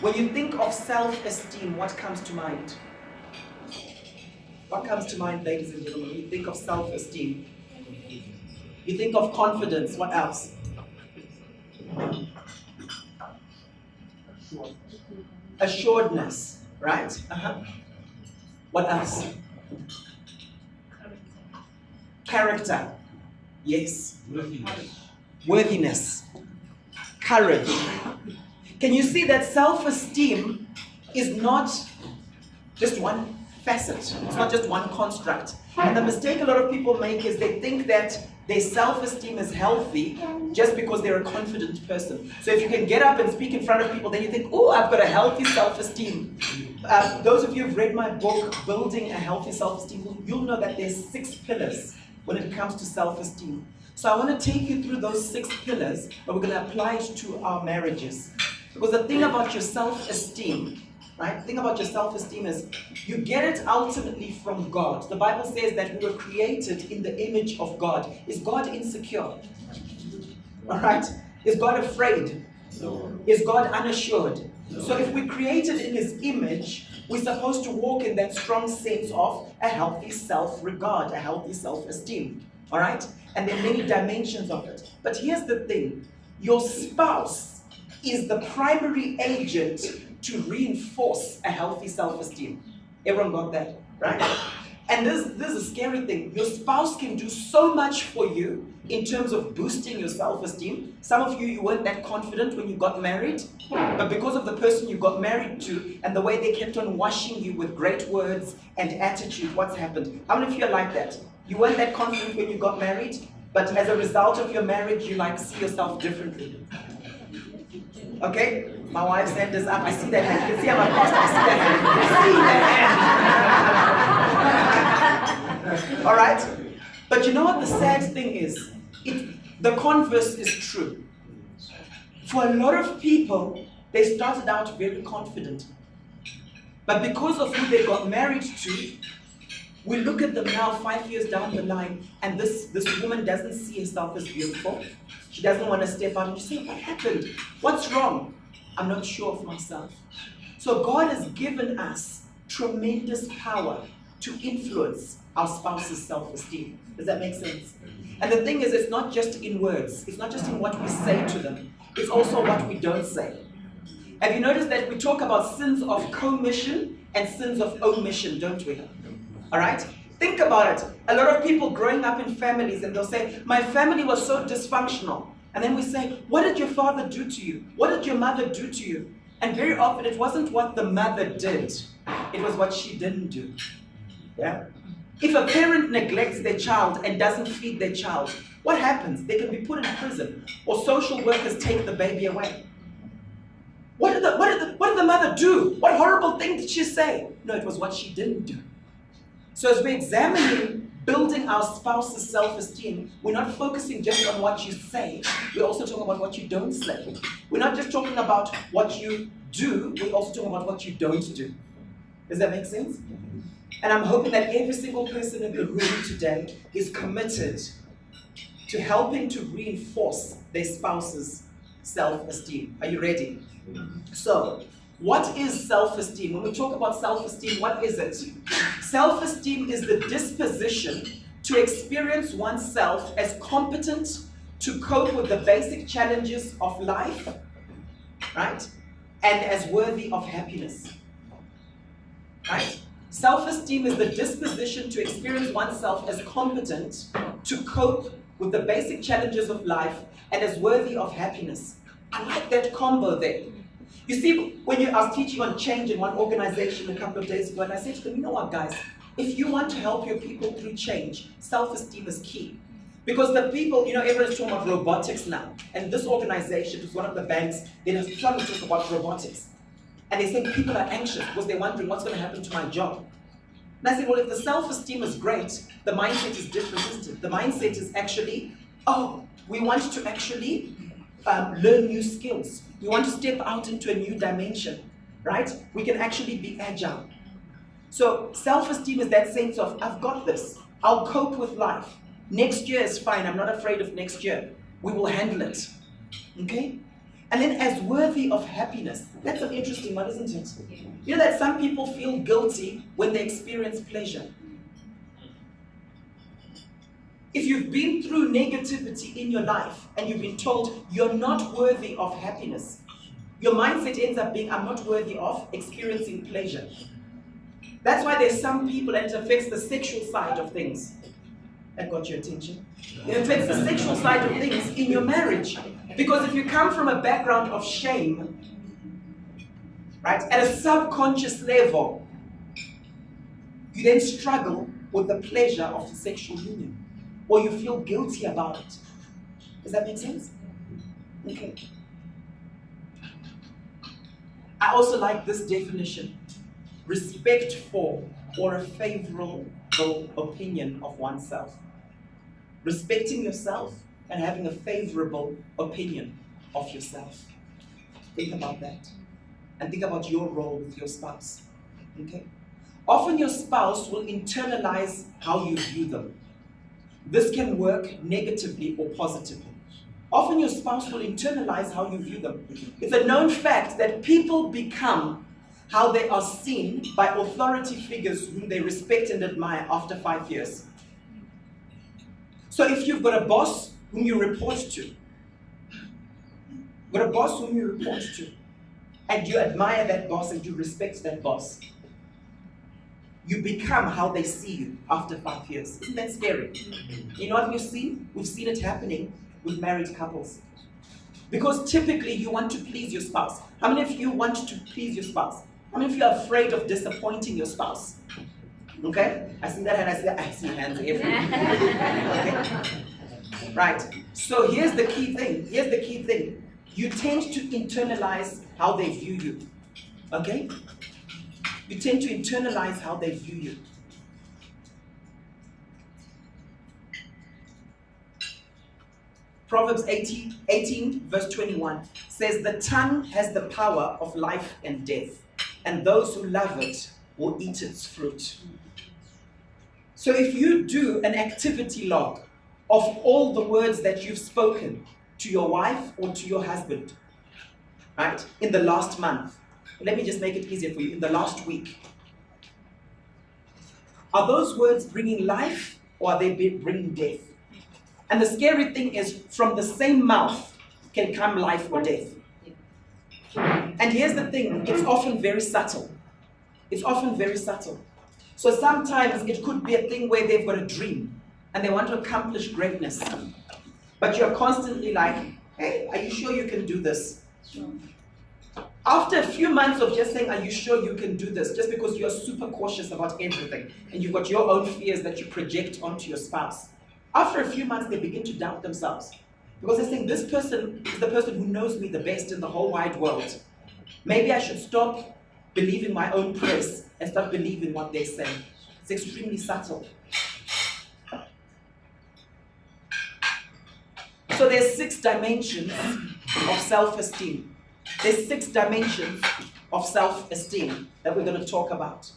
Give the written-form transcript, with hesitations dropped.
When you think of self-esteem, what comes to mind? What comes to mind, ladies and gentlemen, when you think of self-esteem? You think of confidence. What else? Assuredness, right? What else? Character. Yes. Worthiness. Courage. Can you see that self-esteem is not just one facet? It's not just one construct. And the mistake a lot of people make is they think that their self-esteem is healthy just because they're a confident person. So if you can get up and speak in front of people, then you think, oh, I've got a healthy self-esteem. Those of you who've read my book, Building a Healthy Self-Esteem, you'll know that there's 6 pillars when it comes to self-esteem. So I want to take you through those 6 pillars, but we're going to apply it to our marriages. Because the thing about your self-esteem, right? The thing about your self-esteem is you get it ultimately from God. The Bible says that we were created in the image of God. Is God insecure? All right? Is God afraid? No. Is God unassured? No. So if we're created in His image, we're supposed to walk in that strong sense of a healthy self-regard, a healthy self-esteem. All right? And there are many dimensions of it. But here's the thing. Your spouse is the primary agent to reinforce a healthy self-esteem. Everyone got that, right? And this is a scary thing. Your spouse can do so much for you in terms of boosting your self-esteem. Some of you weren't that confident when you got married, but because of the person you got married to and the way they kept on washing you with great words and attitude, what's happened? How many of you are like that? You weren't that confident when you got married, but as a result of your marriage, you see yourself differently. Okay? My wife's hand is up. I see that hand. You can see I'm a pastor. I see that hand. You see that hand. All right? But you know what the sad thing is? The converse is true. For a lot of people, they started out very confident. But because of who they got married to, we look at them now 5 years down the line, and this woman doesn't see herself as beautiful. She doesn't want to step out and say, what happened? What's wrong? I'm not sure of myself. So God has given us tremendous power to influence our spouse's self-esteem. Does that make sense? And the thing is, it's not just in words. It's not just in what we say to them. It's also what we don't say. Have you noticed that we talk about sins of commission and sins of omission, don't we? All right? Think about it. A lot of people growing up in families, and they'll say, my family was so dysfunctional. And then we say, what did your father do to you? What did your mother do to you? And very often it wasn't what the mother did. It was what she didn't do. Yeah? If a parent neglects their child and doesn't feed their child, what happens? They can be put in prison, or social workers take the baby away. What did the mother do? What horrible thing did she say? No, it was what she didn't do. So as we're examining building our spouse's self-esteem, we're not focusing just on what you say. We're also talking about what you don't say. We're not just talking about what you do, we're also talking about what you don't do. Does that make sense? And I'm hoping that every single person in the room today is committed to helping to reinforce their spouse's self-esteem. Are you ready? So, what is self-esteem? When we talk about self-esteem, what is it? Self-esteem is the disposition to experience oneself as competent to cope with the basic challenges of life, right? And as worthy of happiness, right? Self-esteem is the disposition to experience oneself as competent to cope with the basic challenges of life and as worthy of happiness. I like that combo there. You see, I was teaching on change in one organization a couple of days ago, and I said to them, you know what, guys? If you want to help your people through change, self-esteem is key. Because the people, everyone's talking about robotics now. And this organization is one of the banks that has tried to talk about robotics. And they said people are anxious because they're wondering what's going to happen to my job. And I said, well, if the self-esteem is great, the mindset is different, isn't it? The mindset is actually, we want to actually learn new skills. We want to step out into a new dimension, right? We can actually be agile. So self-esteem is that sense of, I've got this. I'll cope with life. Next year is fine. I'm not afraid of next year. We will handle it. Okay? And then as worthy of happiness. That's an interesting one, isn't it? You know that some people feel guilty when they experience pleasure. If you've been through negativity in your life and you've been told you're not worthy of happiness, your mindset ends up being, I'm not worthy of experiencing pleasure. That's why there's some people, and it affects the sexual side of things. That got your attention? It affects the sexual side of things in your marriage. Because if you come from a background of shame, right, at a subconscious level, you then struggle with the pleasure of the sexual union. Or you feel guilty about it. Does that make sense? Okay. I also like this definition. Respect for or a favorable opinion of oneself. Respecting yourself and having a favorable opinion of yourself. Think about that. And think about your role with your spouse. Okay? Often your spouse will internalize how you view them. This can work negatively or positively. Often your spouse will internalize how you view them. It's a known fact that people become how they are seen by authority figures whom they respect and admire after 5 years. So if you've got a boss whom you report to, and you admire that boss and you respect that boss, you become how they see you after 5 years. Isn't that scary? You know what we've seen? We've seen it happening with married couples. Because typically you want to please your spouse. How many of you want to please your spouse? How many of you are afraid of disappointing your spouse? Okay? I see that hand, I see hands everywhere. Okay? Right. So here's the key thing. You tend to internalize how they view you. Okay? You tend to internalize how they view you. Proverbs 18 verse 21 says, the tongue has the power of life and death, and those who love it will eat its fruit. So if you do an activity log of all the words that you've spoken to your wife or to your husband, right, in the last month, let me just make it easier for you, in the last week, are those words bringing life or are they bringing death? And the scary thing is, from the same mouth can come life or death. And here's the thing, it's often very subtle. So sometimes it could be a thing where they've got a dream and they want to accomplish greatness. But you're constantly like, hey, are you sure you can do this? After a few months of just saying, are you sure you can do this? Just because you're super cautious about everything and you've got your own fears that you project onto your spouse. After a few months, they begin to doubt themselves. Because they're saying, this person is the person who knows me the best in the whole wide world. Maybe I should stop believing my own press and start believing what they say. It's extremely subtle. So there's 6 dimensions of self-esteem. There's 6 dimensions of self-esteem that we're going to talk about.